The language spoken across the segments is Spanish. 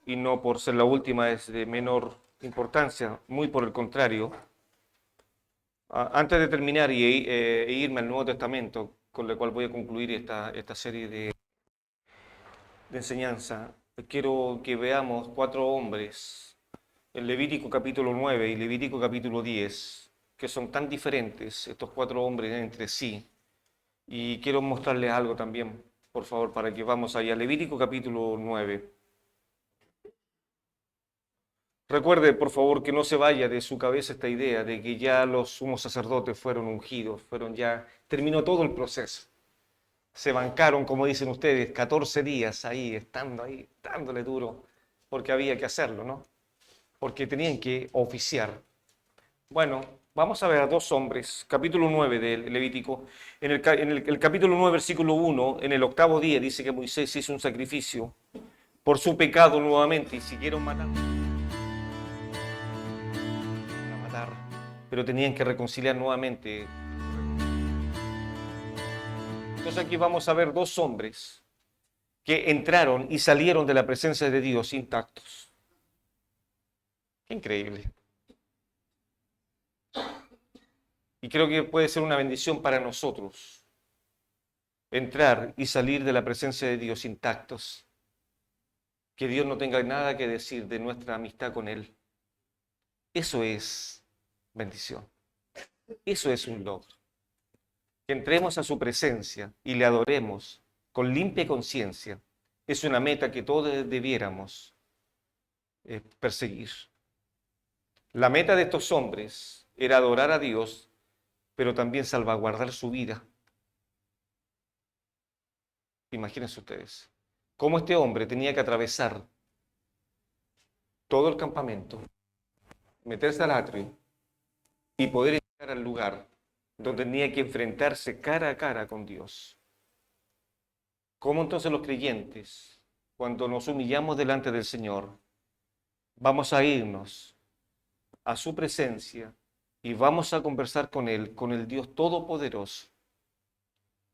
y no por ser la última es de menor importancia, muy por el contrario. Antes de terminar e irme al Nuevo Testamento, con lo cual voy a concluir esta serie de enseñanza, quiero que veamos cuatro hombres, en Levítico capítulo 9 y Levítico capítulo 10, que son tan diferentes, estos cuatro hombres entre sí. Y quiero mostrarles algo también, por favor, para que vamos allá. Levítico capítulo 9. Recuerde, por favor, que no se vaya de su cabeza esta idea de que ya los sumos sacerdotes fueron ungidos, terminó todo el proceso. Se bancaron, como dicen ustedes, 14 días ahí, dándole duro, porque había que hacerlo, ¿no? Porque tenían que oficiar. Bueno, vamos a ver a dos hombres, capítulo 9 de Levítico. En el capítulo 9, versículo 1, en el octavo día, dice que Moisés hizo un sacrificio por su pecado nuevamente y siguieron matar, pero tenían que reconciliar nuevamente. Entonces aquí vamos a ver dos hombres que entraron y salieron de la presencia de Dios intactos. Qué increíble. Y creo que puede ser una bendición para nosotros entrar y salir de la presencia de Dios intactos. Que Dios no tenga nada que decir de nuestra amistad con Él. Eso es bendición. Eso es un logro. Que entremos a su presencia y le adoremos con limpia conciencia es una meta que todos debiéramos perseguir. La meta de estos hombres era adorar a Dios, pero también salvaguardar su vida. Imagínense ustedes cómo este hombre tenía que atravesar todo el campamento, meterse al atrio y poder llegar al lugar donde tenía que enfrentarse cara a cara con Dios. ¿Cómo entonces los creyentes, cuando nos humillamos delante del Señor, vamos a irnos a su presencia y vamos a conversar con Él, con el Dios Todopoderoso?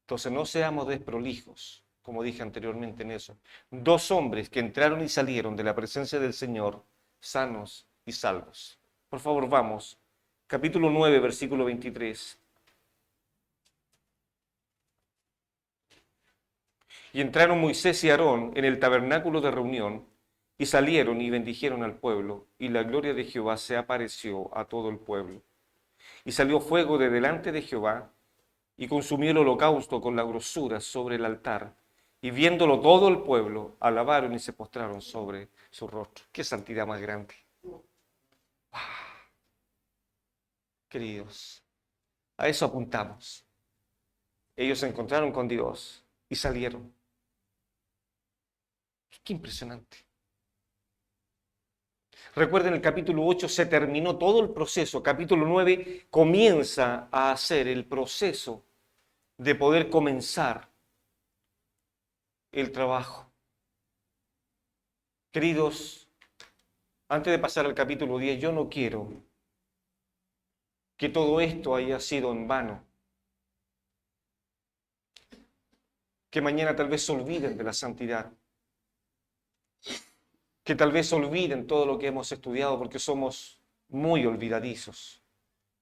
Entonces no seamos desprolijos, como dije anteriormente en eso. Dos hombres que entraron y salieron de la presencia del Señor, sanos y salvos. Por favor, vamos. Capítulo 9, versículo 23. Y entraron Moisés y Aarón en el tabernáculo de reunión, y salieron y bendijeron al pueblo, y la gloria de Jehová se apareció a todo el pueblo. Y salió fuego de delante de Jehová, y consumió el holocausto con la grosura sobre el altar. Y viéndolo todo el pueblo, alabaron y se postraron sobre su rostro. ¡Qué santidad más grande! Queridos, a eso apuntamos. Ellos se encontraron con Dios y salieron. ¡Qué impresionante! Recuerden, el capítulo 8 se terminó todo el proceso. Capítulo 9 comienza a hacer el proceso de poder comenzar el trabajo. Queridos, antes de pasar al capítulo 10, yo no quiero que todo esto haya sido en vano. Que mañana tal vez se olviden de la santidad. Que tal vez se olviden todo lo que hemos estudiado porque somos muy olvidadizos.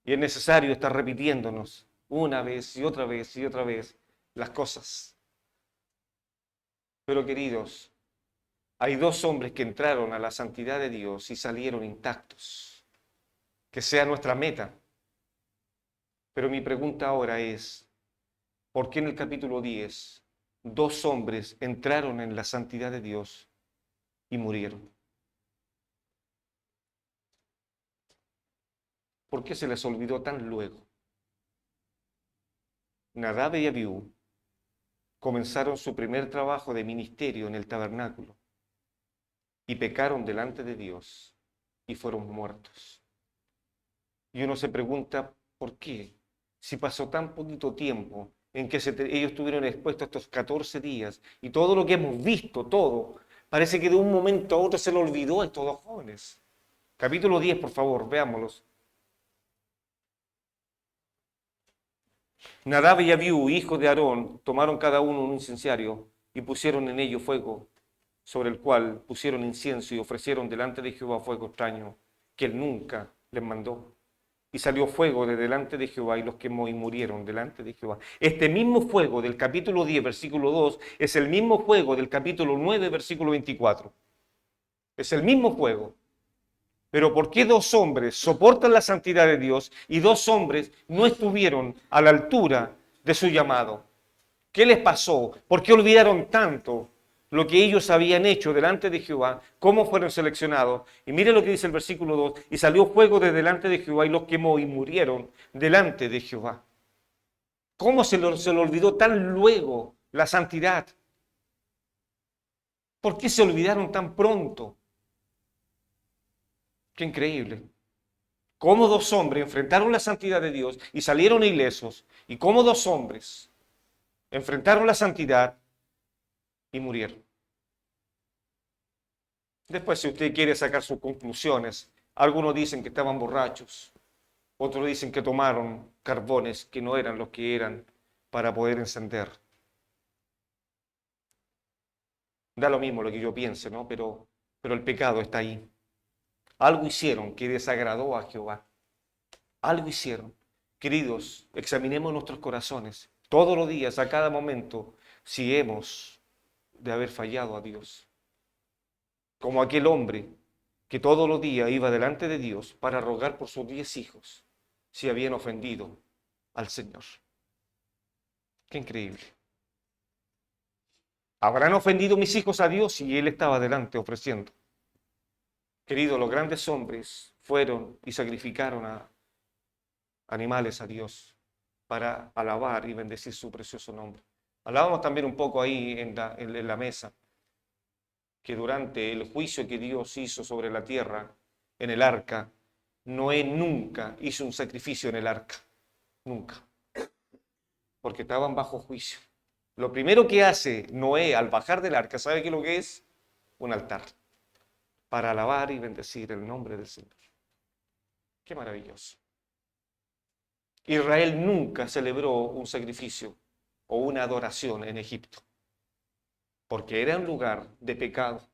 Y es necesario estar repitiéndonos una vez y otra vez y otra vez las cosas. Pero queridos, hay dos hombres que entraron a la santidad de Dios y salieron intactos. Que sea nuestra meta. Pero mi pregunta ahora es, ¿por qué en el capítulo 10 dos hombres entraron en la santidad de Dios y murieron? ¿Por qué se les olvidó tan luego? Nadab y Abiú comenzaron su primer trabajo de ministerio en el tabernáculo y pecaron delante de Dios y fueron muertos. Y uno se pregunta, ¿por qué? Si pasó tan poquito tiempo en que ellos estuvieron expuestos estos 14 días y todo lo que hemos visto, todo, parece que de un momento a otro se le olvidó a estos dos jóvenes. Capítulo 10, por favor, veámoslos. Nadab y Abiú, hijos de Aarón, tomaron cada uno un incensario y pusieron en ello fuego sobre el cual pusieron incienso y ofrecieron delante de Jehová fuego extraño, que él nunca les mandó. Y salió fuego de delante de Jehová y los quemó y murieron delante de Jehová. Este mismo fuego del capítulo 10, versículo 2, es el mismo fuego del capítulo 9, versículo 24. Es el mismo fuego. Pero ¿por qué dos hombres soportan la santidad de Dios y dos hombres no estuvieron a la altura de su llamado? ¿Qué les pasó? ¿Por qué olvidaron tanto lo que ellos habían hecho delante de Jehová? ¿Cómo fueron seleccionados? Y mire lo que dice el versículo 2. Y salió fuego de delante de Jehová y los quemó y murieron delante de Jehová. ¿Cómo se lo olvidó tan luego la santidad? ¿Por qué se olvidaron tan pronto? Qué increíble. Cómo dos hombres enfrentaron la santidad de Dios y salieron ilesos. Y cómo dos hombres enfrentaron la santidad y murieron. Después, si usted quiere sacar sus conclusiones, algunos dicen que estaban borrachos, otros dicen que tomaron carbones que no eran los que eran para poder encender. Da lo mismo lo que yo piense, ¿no? Pero el pecado está ahí. Algo hicieron que desagradó a Jehová. Algo hicieron. Queridos, examinemos nuestros corazones todos los días, a cada momento, si hemos de haber fallado a Dios. Como aquel hombre que todos los días iba delante de Dios para rogar por sus 10 hijos si habían ofendido al Señor. Qué increíble. ¿Habrán ofendido mis hijos a Dios? Y él estaba delante ofreciendo. Queridos, los grandes hombres fueron y sacrificaron a animales a Dios para alabar y bendecir su precioso nombre. Hablábamos también un poco ahí en la mesa que durante el juicio que Dios hizo sobre la tierra en el arca, Noé nunca hizo un sacrificio en el arca, nunca, porque estaban bajo juicio. Lo primero que hace Noé al bajar del arca, ¿sabe qué es lo que es? Un altar, para alabar y bendecir el nombre del Señor. Qué maravilloso. Israel nunca celebró un sacrificio o una adoración en Egipto, porque era un lugar de pecado.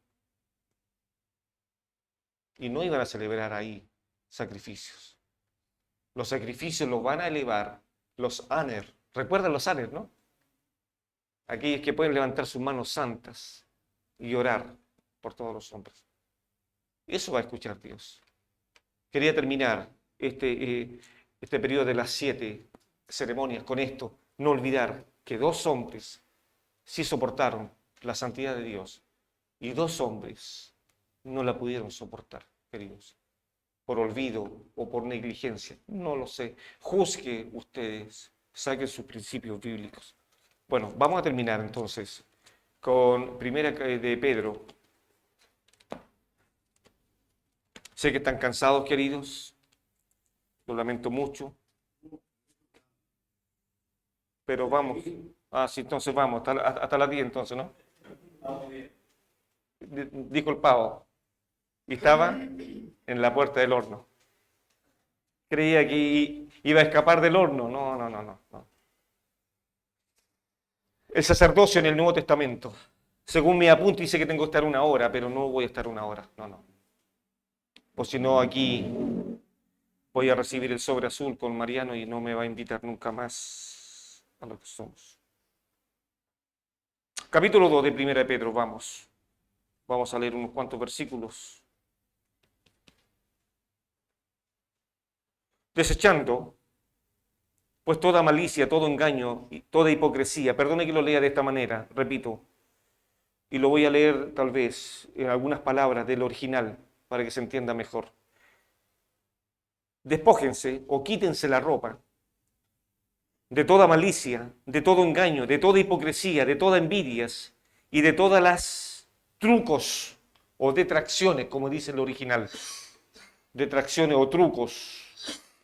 Y no iban a celebrar ahí sacrificios. Los sacrificios los van a elevar los Aner. ¿Recuerdan los Aner, no? Aquellos que pueden levantar sus manos santas y orar por todos los hombres. Eso va a escuchar Dios. Quería terminar este periodo de las 7 ceremonias con esto. No olvidar que dos hombres sí soportaron la santidad de Dios y dos hombres no la pudieron soportar, queridos, por olvido o por negligencia. No lo sé. Juzgue ustedes, saquen sus principios bíblicos. Bueno, vamos a terminar entonces con primera de Pedro. Sé que están cansados, queridos. Lo lamento mucho. Pero vamos. Ah, sí, entonces vamos. Hasta las 10 entonces, ¿no? Dijo el pavo. Y estaba en la puerta del horno. Creía que iba a escapar del horno. No, no, no, no. El sacerdocio en el Nuevo Testamento. Según mi apunte dice que tengo que estar 1 hora, pero no voy a estar 1 hora. No. O si no, aquí voy a recibir el sobre azul con Mariano y no me va a invitar nunca más a lo que somos. Capítulo 2 de Primera de Pedro, vamos. Vamos a leer unos cuantos versículos. Desechando, pues toda malicia, todo engaño y toda hipocresía. Perdone que lo lea de esta manera, repito. Y lo voy a leer tal vez en algunas palabras del original para que se entienda mejor. Despójense o quítense la ropa de toda malicia, de todo engaño, de toda hipocresía, de toda envidias y de todas las trucos o detracciones, como dice el original, detracciones o trucos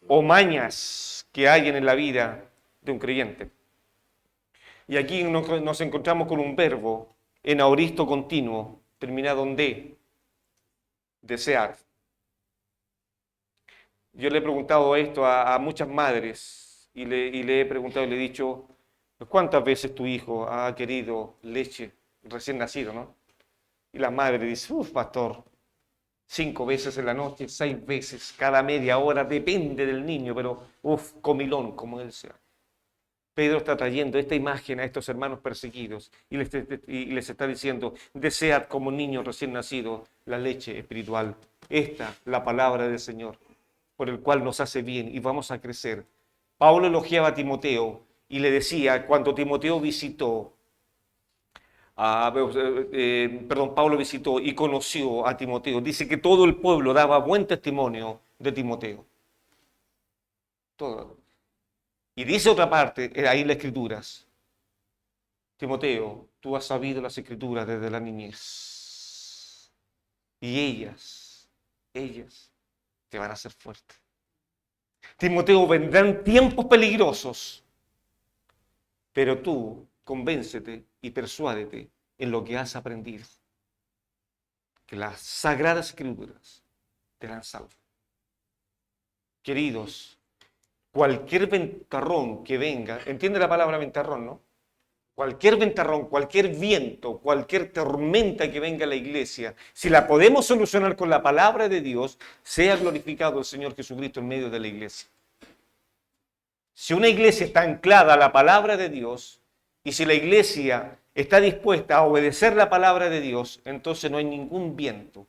o mañas que hay en la vida de un creyente. Y aquí nos encontramos con un verbo en aoristo continuo, terminado en D, desear. Yo le he preguntado esto a muchas madres y le he preguntado y le he dicho, ¿cuántas veces tu hijo ha querido leche recién nacido, no? Y la madre dice, pastor, 5 veces en la noche, 6 veces, cada media hora, depende del niño, pero comilón, como él sea. Pedro está trayendo esta imagen a estos hermanos perseguidos y les está diciendo, desead como niños recién nacidos la leche espiritual. Esta, la palabra del Señor, por el cual nos hace bien y vamos a crecer. Pablo elogiaba a Timoteo y le decía, cuando Timoteo visitó, Pablo visitó y conoció a Timoteo, dice que todo el pueblo daba buen testimonio de Timoteo. Todo. Y dice otra parte, ahí en las Escrituras, Timoteo, tú has sabido las Escrituras desde la niñez. Y ellas te van a hacer fuerte. Timoteo, vendrán tiempos peligrosos, pero tú convéncete y persuádete en lo que has aprendido. Que las sagradas Escrituras te harán salvo. Queridos, cualquier ventarrón que venga, entiende la palabra ventarrón, ¿no? Cualquier ventarrón, cualquier viento, cualquier tormenta que venga a la iglesia, si la podemos solucionar con la palabra de Dios, sea glorificado el Señor Jesucristo en medio de la iglesia. Si una iglesia está anclada a la palabra de Dios y si la iglesia está dispuesta a obedecer la palabra de Dios, entonces no hay ningún viento,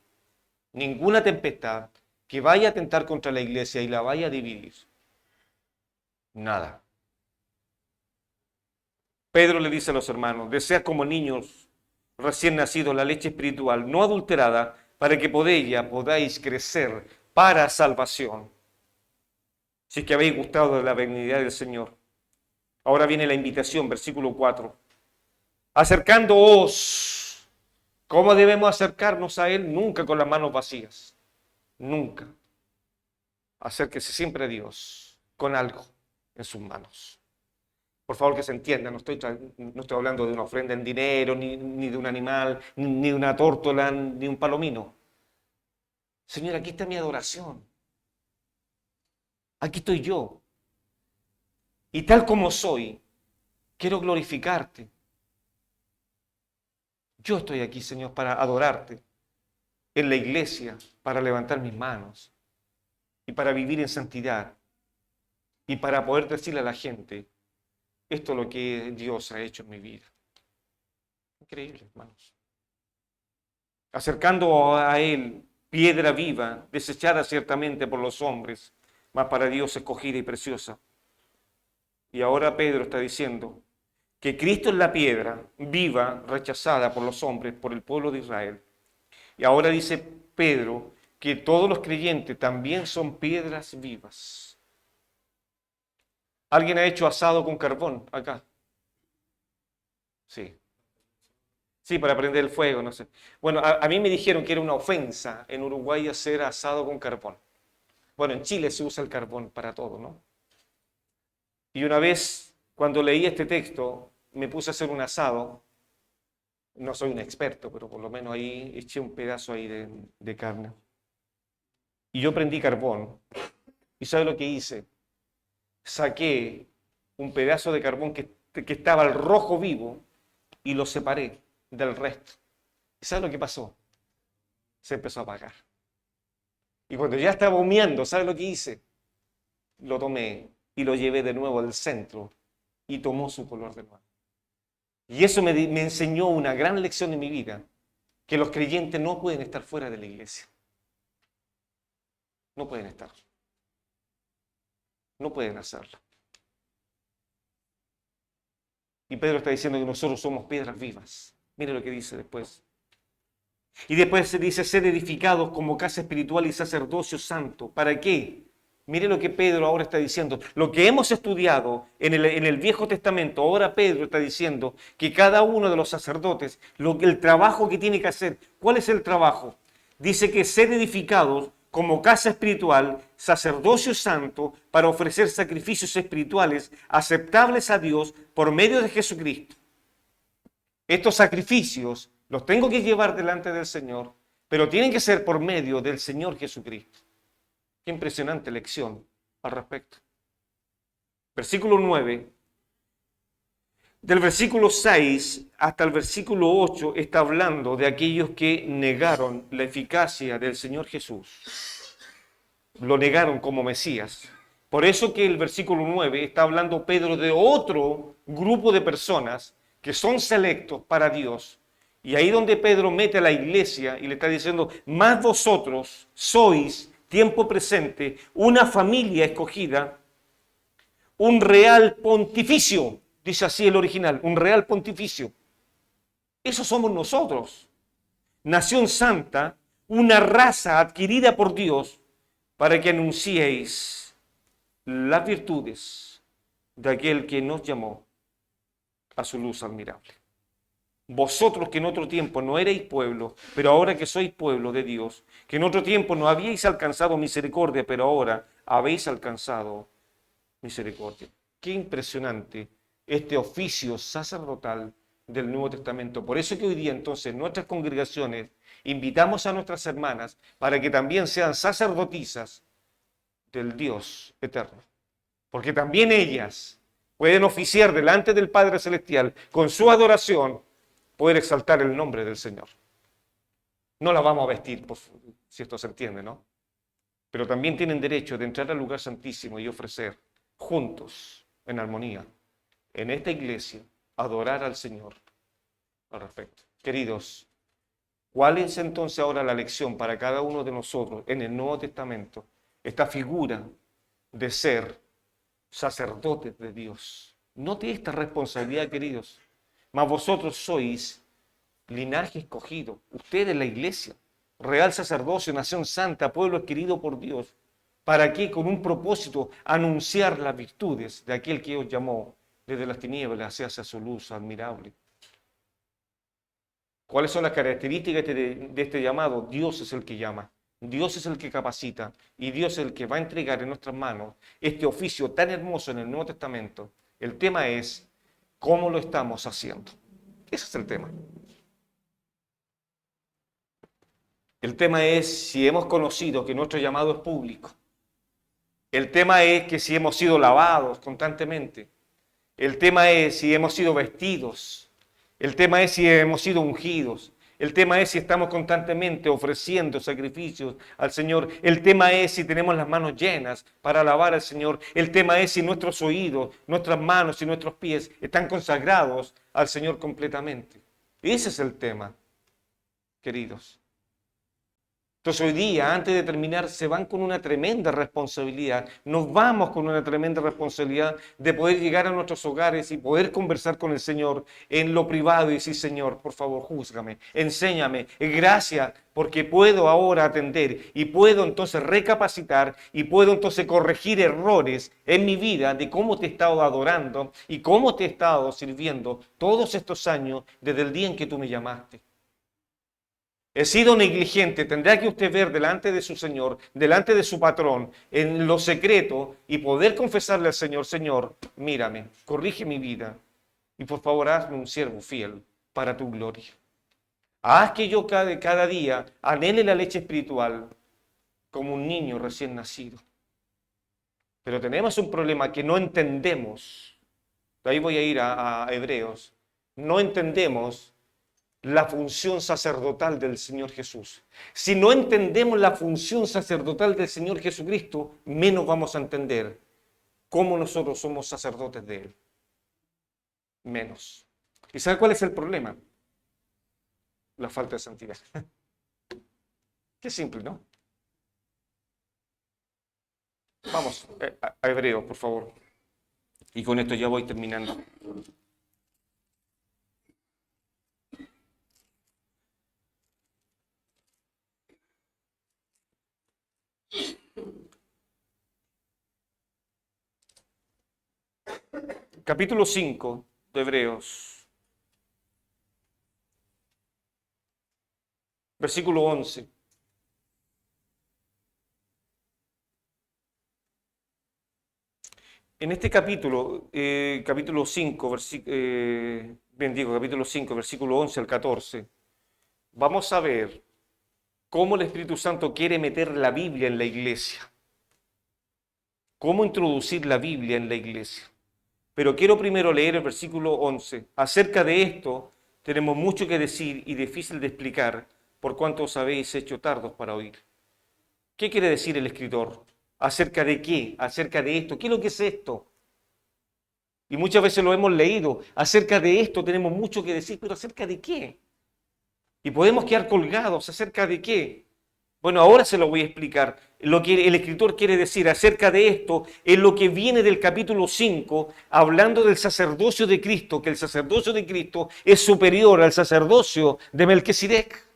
ninguna tempestad que vaya a atentar contra la iglesia y la vaya a dividir. Nada. Pedro le dice a los hermanos, desea como niños recién nacidos la leche espiritual, no adulterada, para que por ella podáis crecer para salvación. Si es que habéis gustado de la benignidad del Señor. Ahora viene la invitación, versículo 4. Acercándoos. ¿Cómo debemos acercarnos a Él? Nunca con las manos vacías. Nunca. Acérquese siempre a Dios con algo en sus manos. Por favor, que se entienda, no estoy hablando de una ofrenda en dinero, ni de un animal, ni de una tórtola, ni un palomino. Señor, aquí está mi adoración. Aquí estoy yo. Y tal como soy, quiero glorificarte. Yo estoy aquí, Señor, para adorarte. En la iglesia, para levantar mis manos. Y para vivir en santidad. Y para poder decirle a la gente, esto es lo que Dios ha hecho en mi vida. Increíble, hermanos. Acercando a Él, piedra viva, desechada ciertamente por los hombres, mas para Dios escogida y preciosa. Y ahora Pedro está diciendo que Cristo es la piedra viva, rechazada por los hombres, por el pueblo de Israel. Y ahora dice Pedro que todos los creyentes también son piedras vivas. ¿Alguien ha hecho asado con carbón acá? Sí. Sí, para prender el fuego, no sé. Bueno, a mí me dijeron que era una ofensa en Uruguay hacer asado con carbón. Bueno, en Chile se usa el carbón para todo, ¿no? Y una vez, cuando leí este texto, me puse a hacer un asado. No soy un experto, pero por lo menos ahí eché un pedazo ahí de carne. Y yo prendí carbón. ¿Y sabe lo que hice? Saqué un pedazo de carbón que estaba al rojo vivo y lo separé del resto. ¿Y sabe lo que pasó? Se empezó a apagar. Y cuando ya estaba humeando, ¿sabe lo que hice? Lo tomé y lo llevé de nuevo al centro y tomó su color de nuevo. Y eso me enseñó una gran lección en mi vida, que los creyentes no pueden estar fuera de la iglesia. No pueden estar. No pueden hacerlo. Y Pedro está diciendo que nosotros somos piedras vivas. Mire lo que dice después. Y después se dice, ser edificados como casa espiritual y sacerdocio santo. ¿Para qué? Mire lo que Pedro ahora está diciendo. Lo que hemos estudiado en el Viejo Testamento, ahora Pedro está diciendo que cada uno de los sacerdotes, el trabajo que tiene que hacer, ¿cuál es el trabajo? Dice que ser edificados como casa espiritual, sacerdocio santo, para ofrecer sacrificios espirituales aceptables a Dios por medio de Jesucristo. Estos sacrificios los tengo que llevar delante del Señor, pero tienen que ser por medio del Señor Jesucristo. Qué impresionante lección al respecto. Versículo 9. Del versículo 6 hasta el versículo 8 está hablando de aquellos que negaron la eficacia del Señor Jesús. Lo negaron como Mesías. Por eso que el versículo 9 está hablando Pedro de otro grupo de personas que son selectos para Dios. Y ahí donde Pedro mete a la iglesia y le está diciendo, más vosotros sois, tiempo presente, una familia escogida, un real pontificio, dice así el original, un real pontificio. Eso somos nosotros. Nación santa, una raza adquirida por Dios para que anunciéis las virtudes de aquel que nos llamó a su luz admirable. Vosotros que en otro tiempo no erais pueblo, pero ahora que sois pueblo de Dios, que en otro tiempo no habíais alcanzado misericordia, pero ahora habéis alcanzado misericordia. Qué impresionante este oficio sacerdotal del Nuevo Testamento. Por eso que hoy día entonces en nuestras congregaciones invitamos a nuestras hermanas para que también sean sacerdotisas del Dios eterno. Porque también ellas pueden oficiar delante del Padre Celestial con su adoración, poder exaltar el nombre del Señor. No la vamos a vestir, si esto se entiende, ¿no? Pero también tienen derecho de entrar al lugar santísimo y ofrecer juntos, en armonía, en esta iglesia, adorar al Señor al respecto. Queridos, ¿cuál es entonces ahora la lección para cada uno de nosotros en el Nuevo Testamento? Esta figura de ser sacerdotes de Dios. Note esta responsabilidad, queridos. Mas vosotros sois linaje escogido, ustedes la iglesia, real sacerdocio, nación santa, pueblo adquirido por Dios. ¿Para qué? Con un propósito, anunciar las virtudes de aquel que os llamó desde las tinieblas hacia su luz admirable. ¿Cuáles son las características de este llamado? Dios es el que llama, Dios es el que capacita y Dios es el que va a entregar en nuestras manos este oficio tan hermoso en el Nuevo Testamento. El tema es cómo lo estamos haciendo. Ese es el tema. El tema es si hemos conocido que nuestro llamado es público. El tema es que si hemos sido lavados constantemente. El tema es si hemos sido vestidos. El tema es si hemos sido ungidos. El tema es si estamos constantemente ofreciendo sacrificios al Señor. El tema es si tenemos las manos llenas para alabar al Señor. El tema es si nuestros oídos, nuestras manos y nuestros pies están consagrados al Señor completamente. Ese es el tema, queridos. Entonces hoy día, antes de terminar, se van con una tremenda responsabilidad. Nos vamos con una tremenda responsabilidad de poder llegar a nuestros hogares y poder conversar con el Señor en lo privado y decir, Señor, por favor, júzgame, enséñame, gracias, porque puedo ahora atender y puedo entonces recapacitar y puedo entonces corregir errores en mi vida de cómo te he estado adorando y cómo te he estado sirviendo todos estos años desde el día en que tú me llamaste. He sido negligente, tendrá que usted ver delante de su Señor, delante de su patrón, en lo secreto y poder confesarle al Señor, Señor, mírame, corrige mi vida y por favor hazme un siervo fiel para tu gloria. Haz que yo cada día anhele la leche espiritual como un niño recién nacido. Pero tenemos un problema que no entendemos. De ahí voy a ir a Hebreos. No entendemos la función sacerdotal del Señor Jesús. Si no entendemos la función sacerdotal del Señor Jesucristo, menos vamos a entender cómo nosotros somos sacerdotes de Él. Menos. ¿Y sabe cuál es el problema? La falta de santidad. Qué simple, ¿no? Vamos a Hebreos, por favor. Y con esto ya voy terminando. Capítulo 5 de Hebreos, versículo 11. En este capítulo, capítulo 5, capítulo 5, versículo 11 al 14, vamos a ver cómo el Espíritu Santo quiere meter la Biblia en la iglesia. Cómo introducir la Biblia en la iglesia. Pero quiero primero leer el versículo 11. Acerca de esto tenemos mucho que decir y difícil de explicar, por cuanto os habéis hecho tardos para oír. ¿Qué quiere decir el escritor? ¿Acerca de qué? ¿Acerca de esto? ¿Qué es lo que es esto? Y muchas veces lo hemos leído. Acerca de esto tenemos mucho que decir, pero ¿acerca de qué? Y podemos quedar colgados. ¿Acerca de qué? Bueno, ahora se lo voy a explicar. Lo que el escritor quiere decir acerca de esto es lo que viene del capítulo 5, hablando del sacerdocio de Cristo, que el sacerdocio de Cristo es superior al sacerdocio de Melquisedec.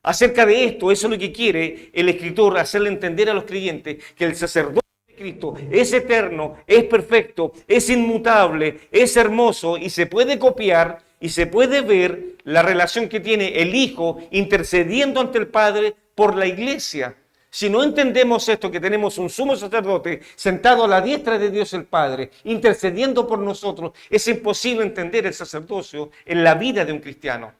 Acerca de esto, eso es lo que quiere el escritor hacerle entender a los creyentes, que el sacerdocio de Cristo es eterno, es perfecto, es inmutable, es hermoso y se puede copiar y se puede ver la relación que tiene el Hijo intercediendo ante el Padre por la iglesia. Si no entendemos esto, que tenemos un sumo sacerdote sentado a la diestra de Dios el Padre, intercediendo por nosotros, es imposible entender el sacerdocio en la vida de un cristiano.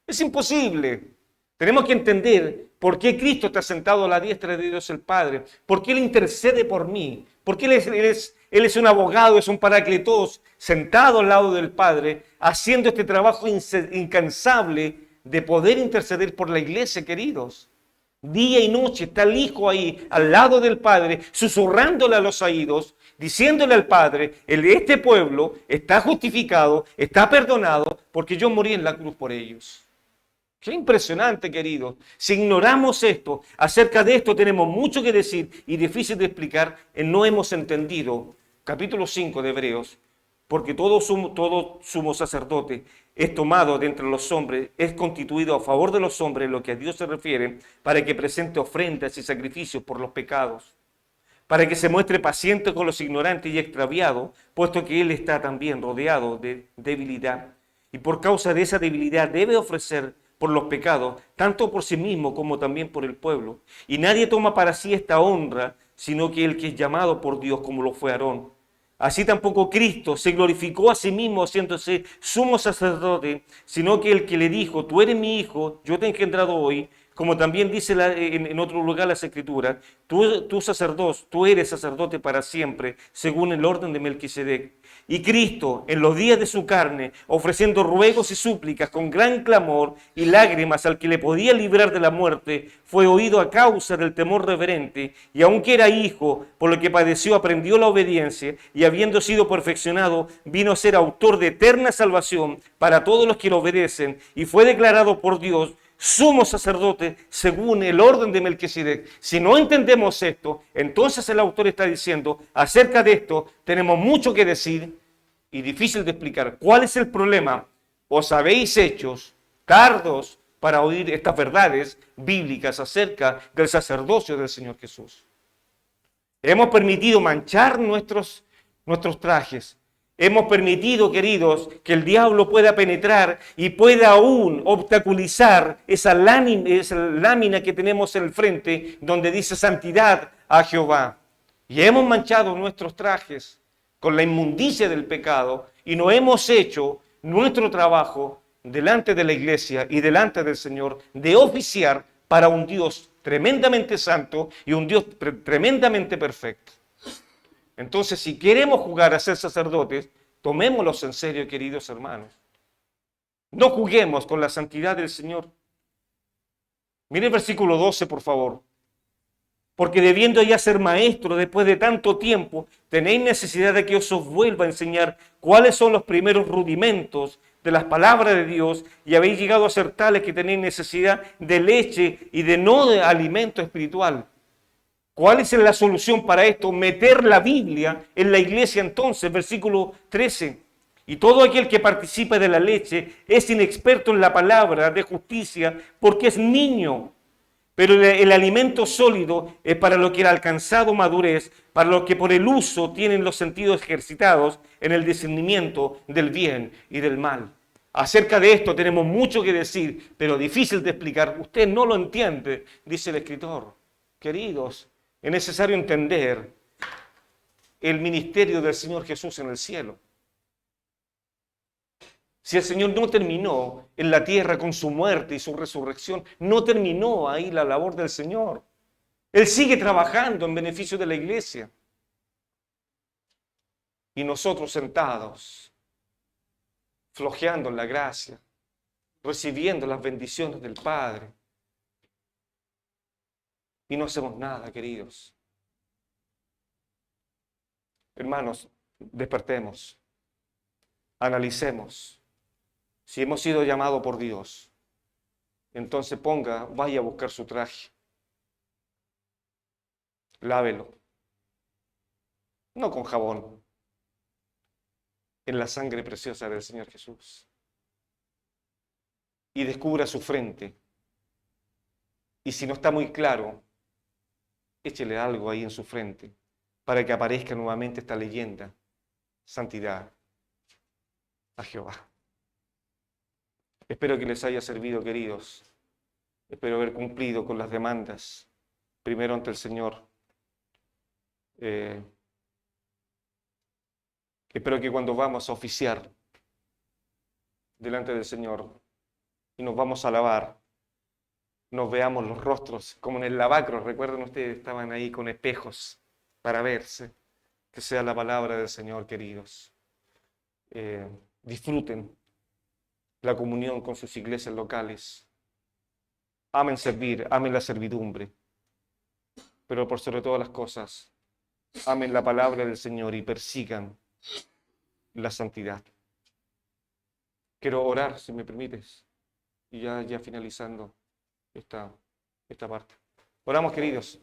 Es imposible. Tenemos que entender por qué Cristo está sentado a la diestra de Dios el Padre, por qué Él intercede por mí, por qué Él es un abogado, es un paracletos, sentado al lado del Padre, haciendo este trabajo incansable de poder interceder por la iglesia, queridos. Día y noche está el Hijo ahí, al lado del Padre, susurrándole a los oídos, diciéndole al Padre, este pueblo está justificado, está perdonado, porque yo morí en la cruz por ellos. Qué impresionante, queridos. Si ignoramos esto, acerca de esto tenemos mucho que decir y difícil de explicar, no hemos entendido. Capítulo 5 de Hebreos, porque todo sumo sacerdote es tomado de entre los hombres, es constituido a favor de los hombres, lo que a Dios se refiere, para que presente ofrendas y sacrificios por los pecados, para que se muestre paciente con los ignorantes y extraviados, puesto que Él está también rodeado de debilidad. Y por causa de esa debilidad debe ofrecer por los pecados, tanto por sí mismo como también por el pueblo. Y nadie toma para sí esta honra, sino que el que es llamado por Dios, como lo fue Aarón. Así tampoco Cristo se glorificó a sí mismo haciéndose sumo sacerdote, sino que el que le dijo, tú eres mi hijo, yo te he engendrado hoy, como también dice en otro lugar las Escrituras, tú eres sacerdote para siempre, según el orden de Melquisedec. Y Cristo, en los días de su carne, ofreciendo ruegos y súplicas con gran clamor y lágrimas al que le podía librar de la muerte, fue oído a causa del temor reverente, y aunque era hijo, por lo que padeció, aprendió la obediencia, y habiendo sido perfeccionado, vino a ser autor de eterna salvación para todos los que lo obedecen, y fue declarado por Dios sumo sacerdote según el orden de Melquisedec. Si no entendemos esto, entonces el autor está diciendo, acerca de esto tenemos mucho que decir y difícil de explicar. ¿Cuál es el problema? Os habéis hecho tardos para oír estas verdades bíblicas acerca del sacerdocio del Señor Jesús. Hemos permitido manchar nuestros trajes. Hemos permitido, queridos, que el diablo pueda penetrar y pueda aún obstaculizar esa lámina que tenemos en el frente donde dice santidad a Jehová. Y hemos manchado nuestros trajes con la inmundicia del pecado y no hemos hecho nuestro trabajo delante de la iglesia y delante del Señor de oficiar para un Dios tremendamente santo y un Dios tremendamente perfecto. Entonces, si queremos jugar a ser sacerdotes, tomémoslos en serio, queridos hermanos. No juguemos con la santidad del Señor. Mire el versículo 12, por favor. Porque debiendo ya ser maestro después de tanto tiempo, tenéis necesidad de que os vuelva a enseñar cuáles son los primeros rudimentos de las palabras de Dios, y habéis llegado a ser tales que tenéis necesidad de leche y de no de alimento espiritual. ¿Cuál es la solución para esto? Meter la Biblia en la iglesia entonces, versículo 13. Y todo aquel que participa de la leche es inexperto en la palabra de justicia porque es niño. Pero el alimento sólido es para lo que ha alcanzado madurez, para los que por el uso tienen los sentidos ejercitados en el discernimiento del bien y del mal. Acerca de esto tenemos mucho que decir, pero difícil de explicar. Usted no lo entiende, dice el escritor. Queridos, es necesario entender el ministerio del Señor Jesús en el cielo. Si el Señor no terminó en la tierra con su muerte y su resurrección, no terminó ahí la labor del Señor. Él sigue trabajando en beneficio de la iglesia. Y nosotros sentados, flojeando en la gracia, recibiendo las bendiciones del Padre. Y no hacemos nada, queridos. Hermanos, despertemos, analicemos. Si hemos sido llamados por Dios, entonces vaya a buscar su traje. Lávelo. No con jabón, en la sangre preciosa del Señor Jesús. Y descubra su frente. Y si no está muy claro, échele algo ahí en su frente para que aparezca nuevamente esta leyenda: santidad a Jehová. Espero que les haya servido, queridos. Espero haber cumplido con las demandas, primero ante el Señor. Espero que cuando vamos a oficiar delante del Señor y nos vamos a lavar, nos veamos los rostros como en el lavacro. Recuerden ustedes, estaban ahí con espejos para verse. Que sea la palabra del Señor, queridos. Disfruten la comunión con sus iglesias locales. Amen servir, amen la servidumbre. Pero por sobre todas las cosas, amen la palabra del Señor y persigan la santidad. Quiero orar, si me permites, y ya finalizando esta parte. Oramos, queridos.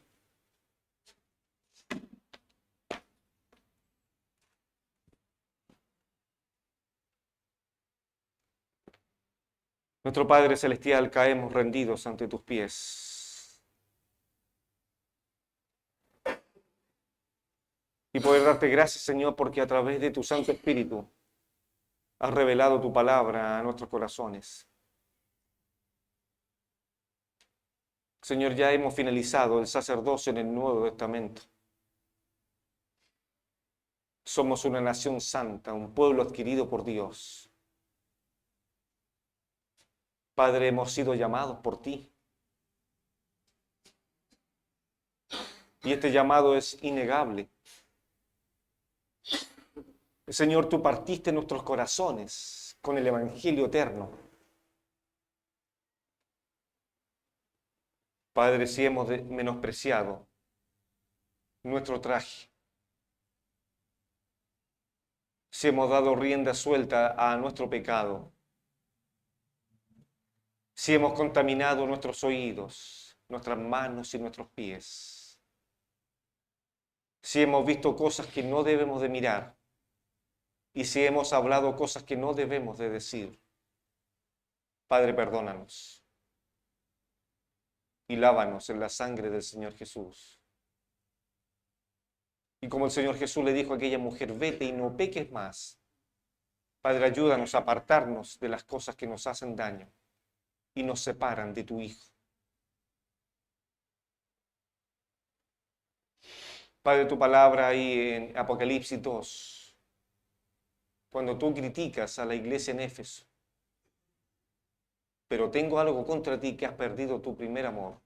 Nuestro Padre Celestial, caemos rendidos ante tus pies. Y poder darte gracias, Señor, porque a través de tu Santo Espíritu has revelado tu palabra a nuestros corazones. Señor, ya hemos finalizado el sacerdocio en el Nuevo Testamento. Somos una nación santa, un pueblo adquirido por Dios. Padre, hemos sido llamados por ti. Y este llamado es innegable. Señor, tú partiste nuestros corazones con el Evangelio eterno. Padre, si hemos menospreciado nuestro traje, si hemos dado rienda suelta a nuestro pecado, si hemos contaminado nuestros oídos, nuestras manos y nuestros pies, si hemos visto cosas que no debemos de mirar y si hemos hablado cosas que no debemos de decir, Padre, perdónanos y lávanos en la sangre del Señor Jesús. Y como el Señor Jesús le dijo a aquella mujer, vete y no peques más. Padre, ayúdanos a apartarnos de las cosas que nos hacen daño y nos separan de tu Hijo. Padre, tu palabra ahí en Apocalipsis 2, cuando tú criticas a la iglesia en Éfeso, pero tengo algo contra ti, que has perdido tu primer amor.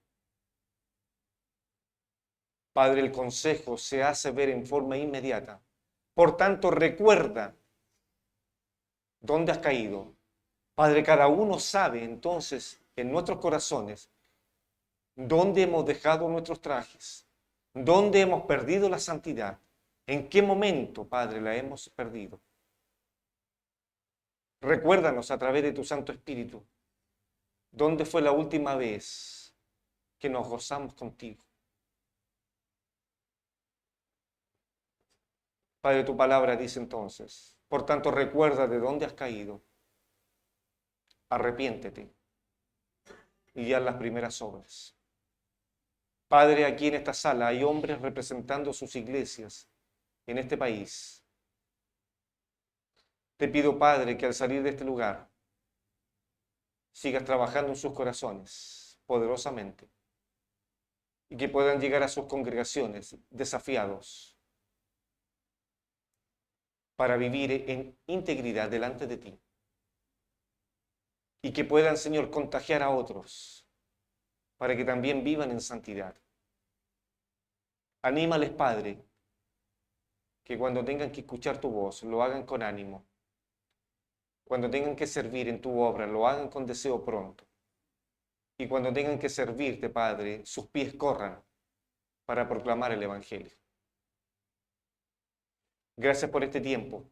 Padre, el consejo se hace ver en forma inmediata. Por tanto, recuerda dónde has caído. Padre, cada uno sabe entonces en nuestros corazones dónde hemos dejado nuestros trajes, dónde hemos perdido la santidad, en qué momento, Padre, la hemos perdido. Recuérdanos a través de tu Santo Espíritu dónde fue la última vez que nos gozamos contigo. Padre, tu palabra dice entonces, por tanto, recuerda de dónde has caído, arrepiéntete y haz las primeras obras. Padre, aquí en esta sala hay hombres representando sus iglesias en este país. Te pido, Padre, que al salir de este lugar sigas trabajando en sus corazones poderosamente y que puedan llegar a sus congregaciones desafiados para vivir en integridad delante de ti. Y que puedan, Señor, contagiar a otros para que también vivan en santidad. Anímales, Padre, que cuando tengan que escuchar tu voz, lo hagan con ánimo. Cuando tengan que servir en tu obra, lo hagan con deseo pronto. Y cuando tengan que servirte, Padre, sus pies corran para proclamar el Evangelio. Gracias por este tiempo.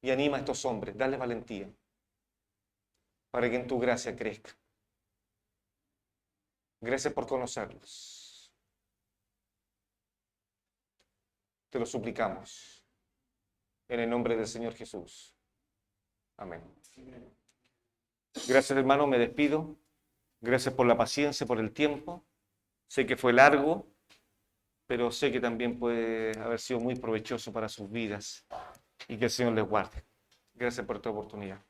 Y anima a estos hombres, dale valentía, para que en tu gracia crezca. Gracias por conocerlos. Te lo suplicamos. En el nombre del Señor Jesús. Amén. Gracias, hermano, me despido. Gracias por la paciencia, por el tiempo. Sé que fue largo, pero sé que también puede haber sido muy provechoso para sus vidas y que el Señor les guarde. Gracias por esta oportunidad.